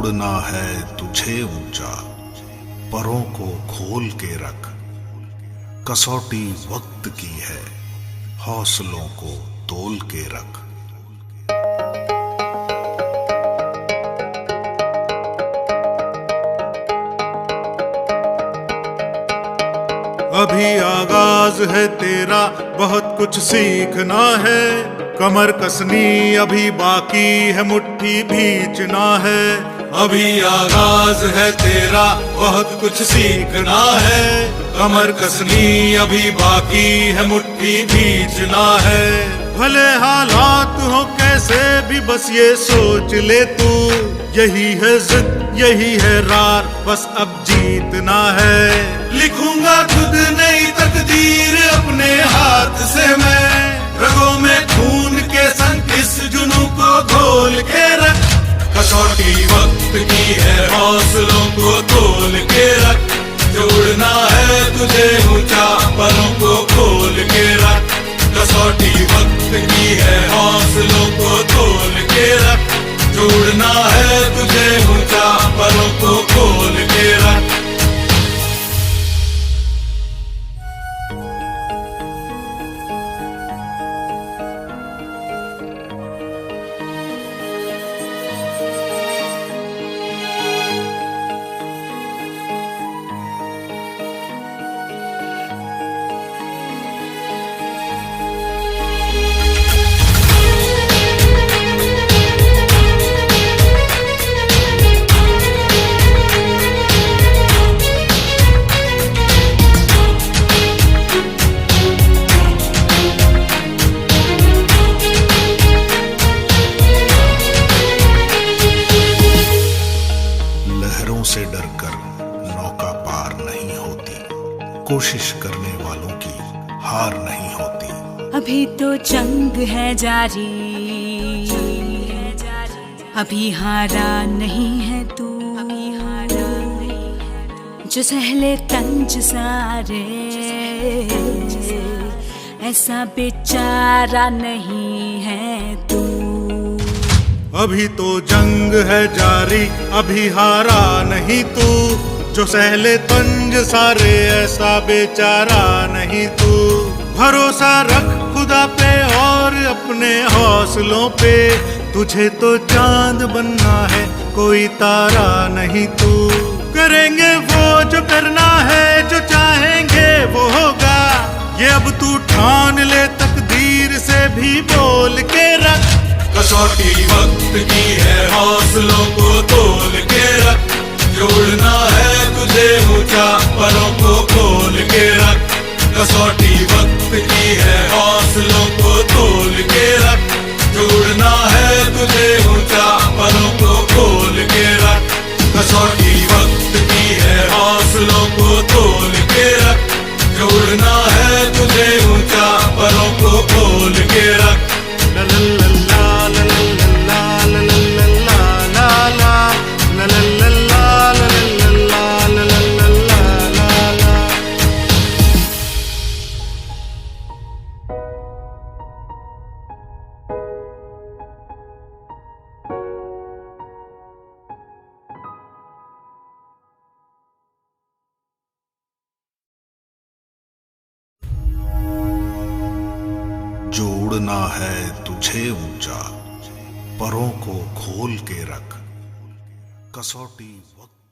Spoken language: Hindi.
जोड़ना है तुझे ऊंचा, परों को खोल के रख। कसौटी वक्त की है, हौसलों को तोल के रख। अभी आगाज है तेरा, बहुत कुछ सीखना है। कमर कसनी अभी बाकी है, मुट्ठी भींचना है। अभी आगाज है तेरा, बहुत कुछ सीखना है। कमर कसनी अभी बाकी है, मुट्ठी भींचना है। भले हालात हो कैसे भी, बस ये सोच ले तू, यही है जिद यही है रार, बस अब जीतना है। लिखूंगा खुद नई तकदीर अपने हाथ से मैं, रगों में खून के संग इस जुनून को घोल के रख। कसौटी वक्त की है, हौसलों को तोल के रख। जोड़ना है तुझे ऊंचा, परों को खोल के रख। कसौटी वक्त की है, हौसलों को तोल के रख। जोड़ना है तुझे ऊंचा, परों को खोल के रख। से डरकर नौका पार नहीं होती, कोशिश करने वालों की हार नहीं होती। अभी तो जंग है जारी, अभी हारा नहीं है तू। जो सहले तंज सारे, ऐसा बेचारा नहीं है तू। अभी तो जंग है जारी, अभी हारा नहीं तू। जो सहले तंज सारे, ऐसा बेचारा नहीं तू। भरोसा रख खुदा पे और अपने हौसलों पे, तुझे तो चांद बनना है, कोई तारा नहीं तू। करेंगे वो जो करना है, जो चाहेंगे वो होगा। ये अब तू ठान ले, तकदीर से भी बोल के रख। कसौटी वक्त की है, हौसलों को तोल के रख। जोड़ना है तुझे ऊंचा, परों को खोल के रख। कसौटी वक्त की है, हौसलों को तोल के रख। जोड़ना है तुझे ऊंचा, परों को खोल के रख। कसौटी वक्त की है, हौसलों को तोल के रख। जोड़ना है तुझे ऊंचा, परों को खोल के रख। जोड़ना है तुझे ऊंचा, परों को खोल के रख। कसौटी वक्त